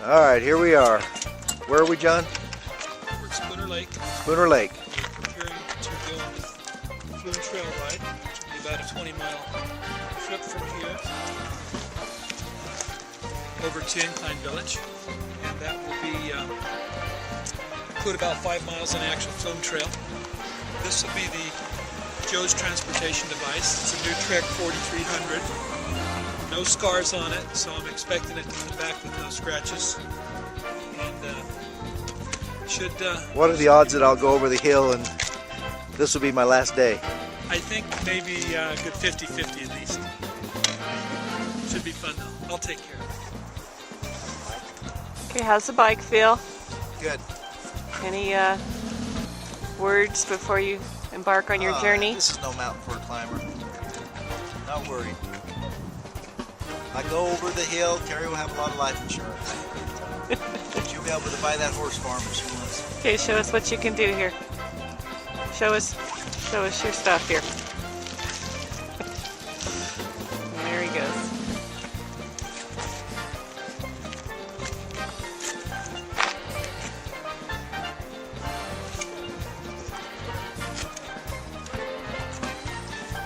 All right, here we are. Where are we, John? We're at Spooner Lake. Spooner Lake. We're preparing to go on the Flume Trail ride, which will be about a 20-mile trip from here over to Incline Village, and that will be include about 5 miles on the actual Flume Trail. This will be the Joe's transportation device. It's a new Trek 4300. No scars on it, so I'm expecting it to come back with no scratches. And should. What are the odds that I'll go over the hill and this will be my last day? I think maybe a good 50-50 at least. Should be fun though. I'll take care of it. Okay, how's the bike feel? Good. Any words before you embark on your journey? This is no mountain for a climber. Not worried. I go over the hill, Carrie will have a lot of life insurance. She'll be able to buy that horse farm if she wants. Okay, show us what you can do here. Show us your stuff here. There he goes.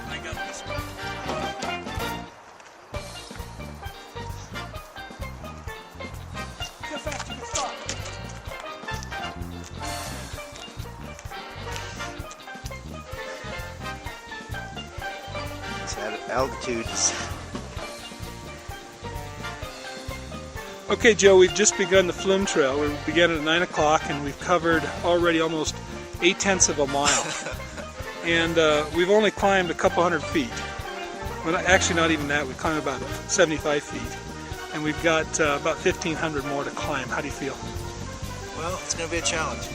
I got this one. How fast you can stop? It's altitude. Okay, Joe, we've just begun the Flume Trail. We began at 9 o'clock and we've covered already almost 8/10 of a mile. And we've only climbed a couple hundred feet. Well, actually not even that, we climbed about 75 feet. And we've got about 1,500 more to climb. How do you feel? Well, it's going to be a challenge.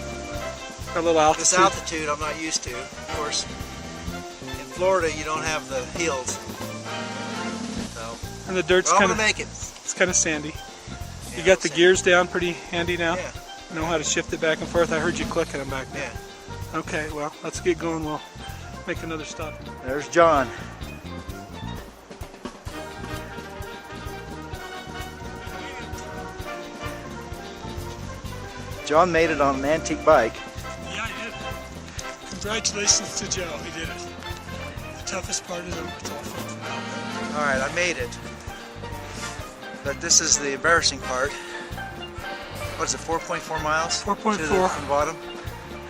Got a little altitude. This altitude I'm not used to. Of course, in Florida you don't have the hills. So, And the dirt's I'm kind going of to make it. it's kind of sandy. Yeah, You got the we'll see. gears down pretty handy now? Yeah. Know how to shift it back and forth? I heard you clicking them back there. Yeah. Okay, well, let's get going. We'll make another stop. There's John. John made it on an antique bike. Yeah, I did. Congratulations to Joe. He did it. The toughest part is over. It's all fun. All right, I made it. But this is the embarrassing part. What is it, 4.4 miles? 4.4. To the bottom.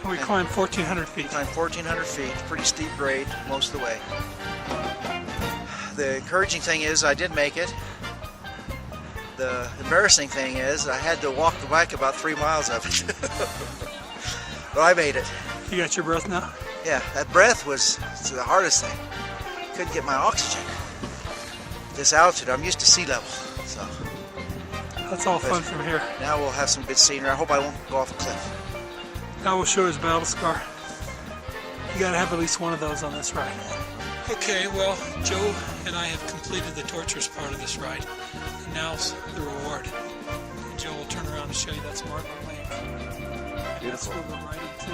And we climbed 1,400 feet. Climbed 1,400 feet, pretty steep grade most of the way. The encouraging thing is I did make it. The embarrassing thing is I had to walk the bike about 3 miles of it. But I made it. You got your breath now? Yeah, that breath was the hardest thing. Couldn't get my oxygen. This altitude, I'm used to sea level, so That's all fun from here. now we'll have some good scenery. I hope I won't go off a cliff. Now we'll show his battle scar. You gotta have at least one of those on this ride. Okay, well, Joe and I have completed the torturous part of this ride. And now's the reward. And Joe will turn around and show you that's Margaret Lake. And that's where we're riding to.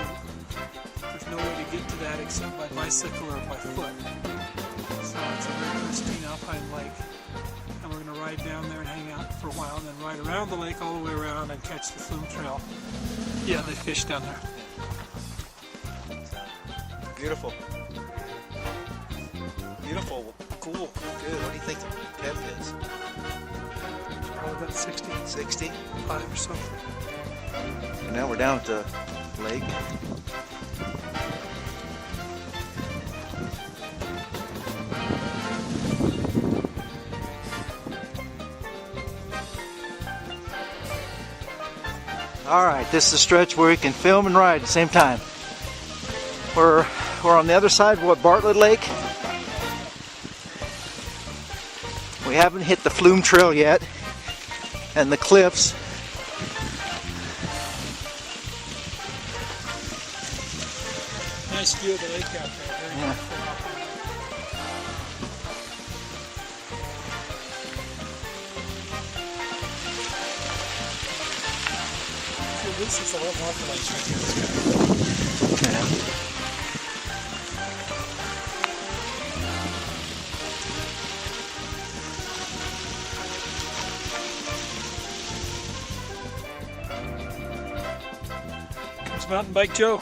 There's no way to get to that except by bicycle or by foot. So it's a very pristine alpine lake. And we're gonna ride down there and hang out for a while and then ride around the lake all the way around and catch the Flume Trail. Yeah, they fish down there. Beautiful. Beautiful. Cool. Good. What do you think the depth is? Probably about 60. 60? 5 or so. And now we're down at the lake. Alright, this is a stretch where we can film and ride at the same time. We're on the other side of what, Bartlett Lake? We haven't hit the Flume Trail yet, and the cliffs. Nice view of the lake out there. Very Yeah. beautiful out there. So this is a little more for like right here. goes Mountain Bike Joe.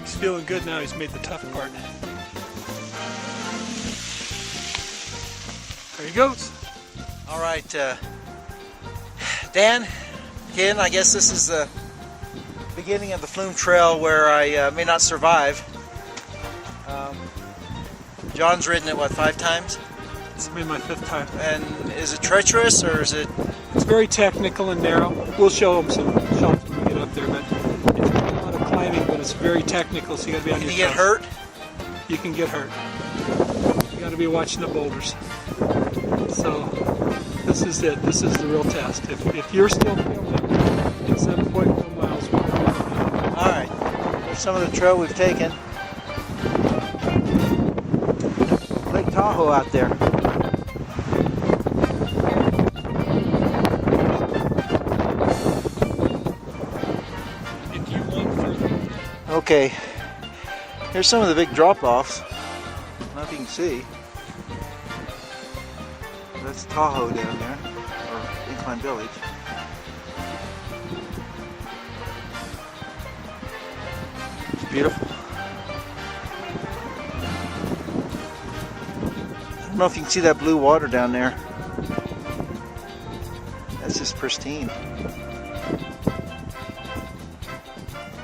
He's feeling good now. He's made the tough part. There he goes. All right, Dan, Ken, I guess this is the beginning of the Flume Trail where I may not survive. John's ridden it, what, 5 times? This will be my 5th time. And is it treacherous or is it? It's very technical and narrow. We'll show them some shots when we get up there, but it's a lot of climbing, but it's very technical, so you gotta be on your toes. Can you get hurt? You can get hurt. You gotta be watching the boulders. So this is it. This is the real test. If you're still feeling it, it's 7.1 miles. All right. There's some of the trail we've taken. Lake Tahoe out there. If you want further. Okay. Here's some of the big drop-offs. I don't know if you can see. That's Tahoe down there, or Incline Village. It's beautiful. I don't know if you can see that blue water down there. That's just pristine.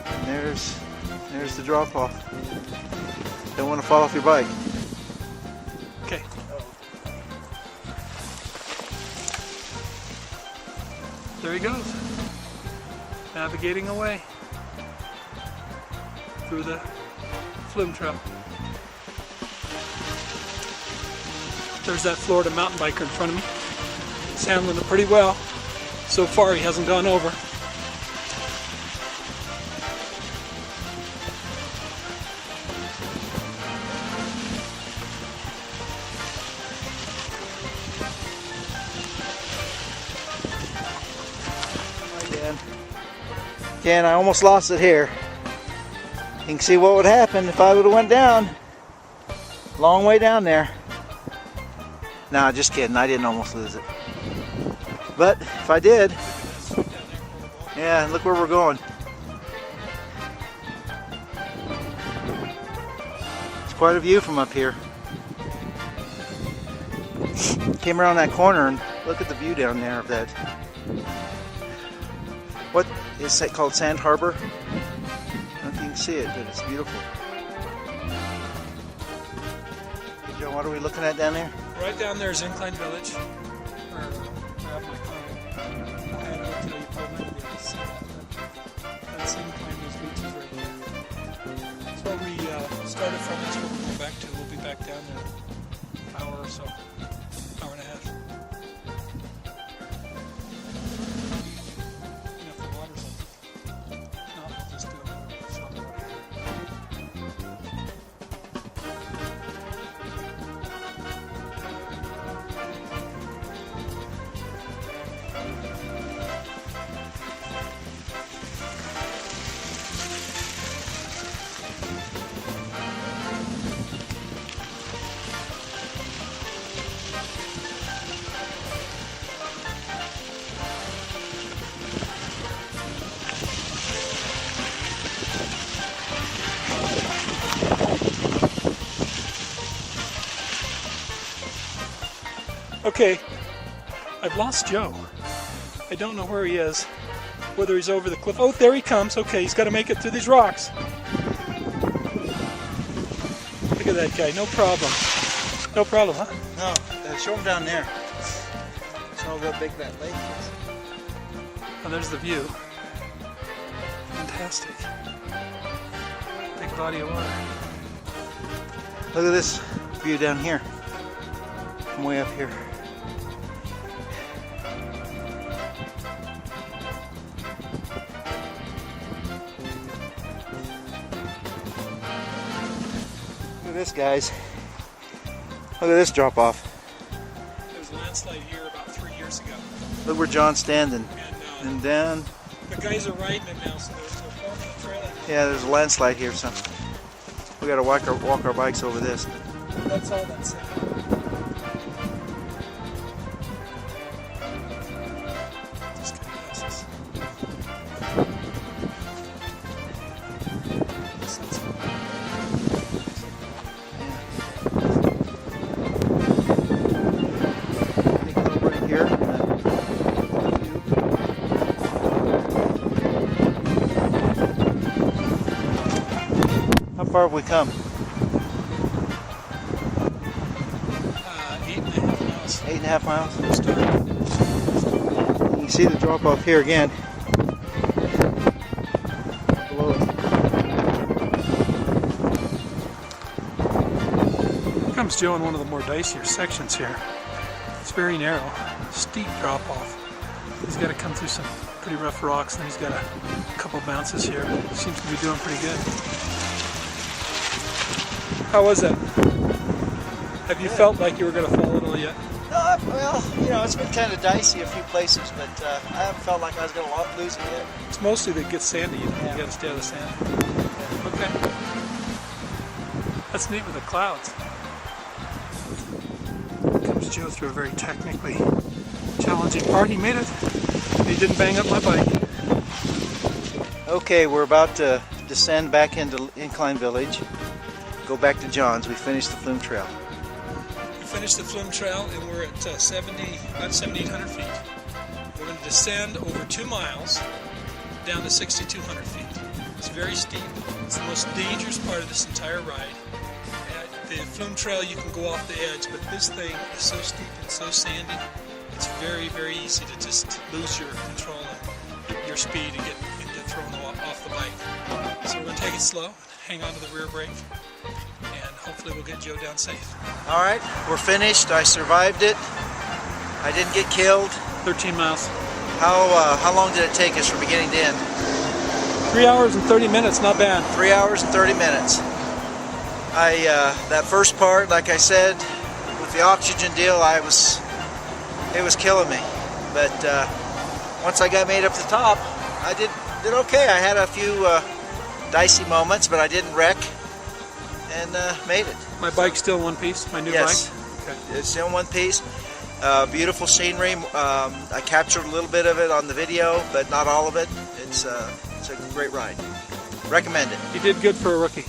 And there's the drop-off. Don't want to fall off your bike. Okay. There he goes, navigating away through the Flume Trail. There's that Florida mountain biker in front of me. He's handling it pretty well. So far he hasn't gone over. Ken, I almost lost it here. You can see what would happen if I would have went down. Long way down there. Nah, just kidding. I didn't almost lose it. But if I did, yeah, look where we're going. It's quite a view from up here. Came around that corner and look at the view down there of that. What is it called? Sand Harbor? I don't know if you can see it, but it's beautiful. Hey Joe, what are we looking at down there? Right down there is Incline Village. Or grab my car. I had to tell you probably not be able to see that, but that's Incline, those beaches right there. That's where we started from, that's where we're going back to. We'll be back down there in an hour or so. Hour and a half. If the water's up. No, we'll just do it. So, okay, I've lost Joe. I don't know where he is, whether he's over the cliff. Oh, there he comes. Okay, he's got to make it through these rocks. Look at that guy, no problem. No problem, huh? No, show him down there. Show how big that lake is. Oh, there's the view. Fantastic. Big body of water. Look at this view down here. From way up here. Look at this, guys. Look at this drop off. There was a landslide here about 3 years ago. Look where John's standing. And down. The guys are riding it now, so they're forming the trail. Yeah, there's a landslide here, so we gotta walk our bikes over this. That's all that's it. Just gonna pass this. far have we come? 8.5 miles. 8.5 miles. Started. You can see the drop off here again. Below it. Here comes Joe in one of the more dicier sections here. It's very narrow, steep drop off. He's got to come through some pretty rough rocks, and he's got a couple bounces here. Seems to be doing pretty good. How was that? Have you felt like you were going to fall at all yet? No, well, you know, it's been kind of dicey a few places, but I haven't felt like I was going to lose it yet. It's mostly that it gets sandy. You got to stay out of the sand. Okay. That's neat with the clouds. Here comes Joe through a very technically challenging part. He made it. He didn't bang up my bike. Okay, we're about to descend back into Incline Village. Go back to John's. We finished the Flume Trail. We finished the Flume Trail and we're at about 7,800 feet. We're going to descend over 2 miles down to 6,200 feet. It's very steep. It's the most dangerous part of this entire ride. The Flume Trail, you can go off the edge, but this thing is so steep and so sandy, it's very, very easy to just lose your control and your speed and get thrown off the bike. So we're going to take it slow, hang on to the rear brake, and hopefully we'll get Joe down safe. All right, we're finished. I survived it. I didn't get killed. 13 miles. How long did it take us from beginning to end? 3 hours and 30 minutes, not bad. 3 hours and 30 minutes. That first part, like I said, with the oxygen deal, it was killing me. But once I got made up to the top, I did okay. I had a few dicey moments, but I didn't wreck and made it. My bike's still in one piece, my new Yes. bike? Okay. It's still in one piece. Beautiful scenery. I captured a little bit of it on the video, but not all of it. It's a great ride. Recommend it. You did good for a rookie.